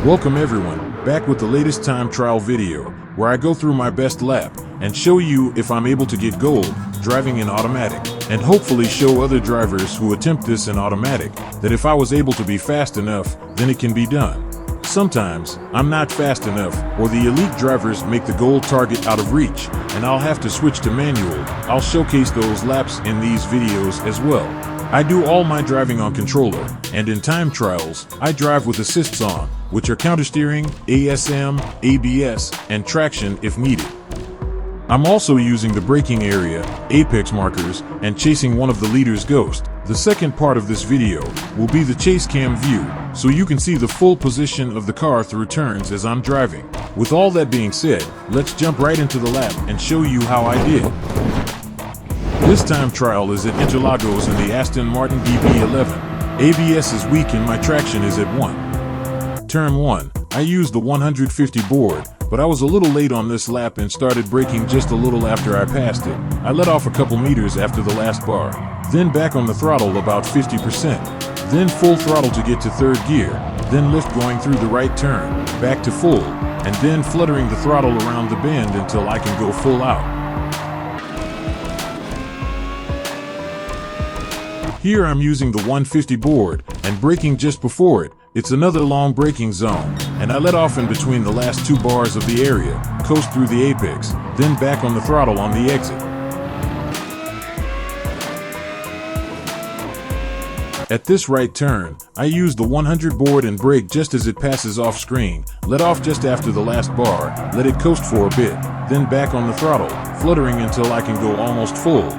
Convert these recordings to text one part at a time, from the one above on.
Welcome everyone, back with the latest time trial video, where I go through my best lap and show you if I'm able to get gold driving in automatic, and hopefully show other drivers who attempt this in automatic that if I was able to be fast enough, then it can be done. Sometimes I'm not fast enough, or the elite drivers make the gold target out of reach, and I'll have to switch to manual. I'll showcase those laps in these videos as well. I do all my driving on controller, and in time trials, I drive with assists on, which are countersteering, ASM, ABS, and traction if needed. I'm also using the braking area, apex markers, and chasing one of the leader's ghost. The second part of this video will be the chase cam view, so you can see the full position of the car through turns as I'm driving. With all that being said, let's jump right into the lap and show you how I did. This time trial is at Interlagos in the Aston Martin DB11. ABS is weak and my traction is at 1. Turn 1, I used the 150 board, but I was a little late on this lap and started braking just a little after I passed it. I let off a couple meters after the last bar, then back on the throttle about 50%, then full throttle to get to third gear, then lift going through the right turn, back to full, and then fluttering the throttle around the bend until I can go full out. Here I'm using the 150 board and braking just before it. It's another long braking zone, and I let off in between the last two bars of the area, coast through the apex, then back on the throttle on the exit. At this right turn, I use the 100 board and brake just as it passes off screen, let off just after the last bar, let it coast for a bit, then back on the throttle, fluttering until I can go almost full.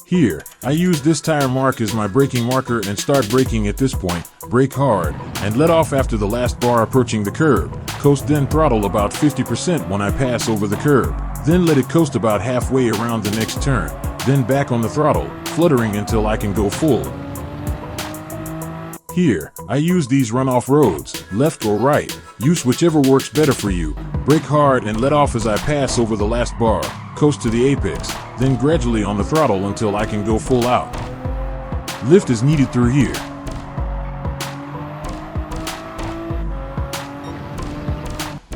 Here, I use this tire mark as my braking marker and start braking at this point, brake hard, and let off after the last bar approaching the curb, coast then throttle about 50% when I pass over the curb, then let it coast about halfway around the next turn, then back on the throttle, fluttering until I can go full. Here, I use these runoff roads, left or right, use whichever works better for you, brake hard and let off as I pass over the last bar, coast to the apex, then gradually on the throttle until I can go full out. Lift is needed through here.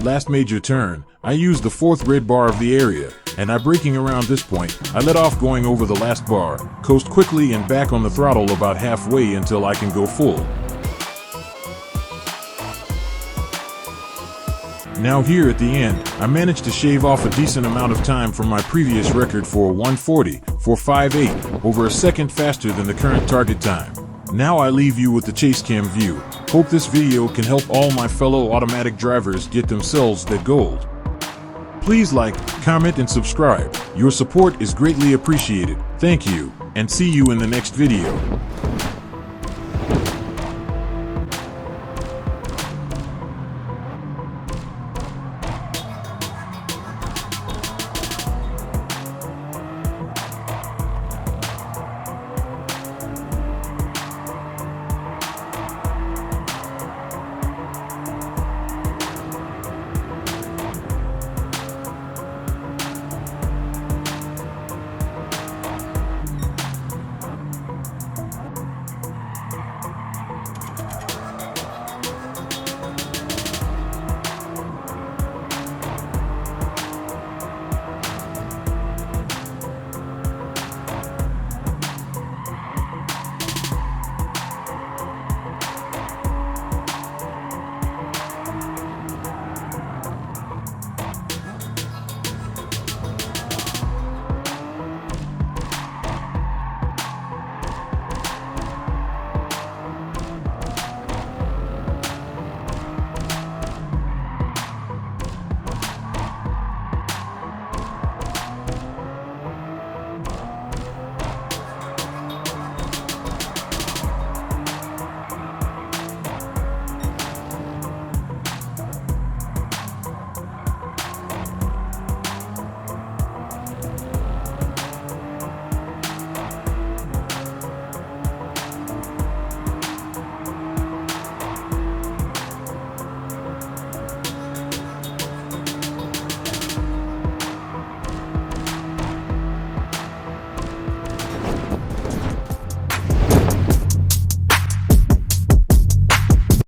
Last major turn, I use the fourth red bar of the area, and I'm braking around this point. I let off going over the last bar, coast quickly and back on the throttle about halfway until I can go full. Now here at the end, I managed to shave off a decent amount of time from my previous record for 140, for 5.8, over a second faster than the current target time. Now I leave you with the chase cam view. Hope this video can help all my fellow automatic drivers get themselves that gold. Please like, comment and subscribe. Your support is greatly appreciated. Thank you, and see you in the next video.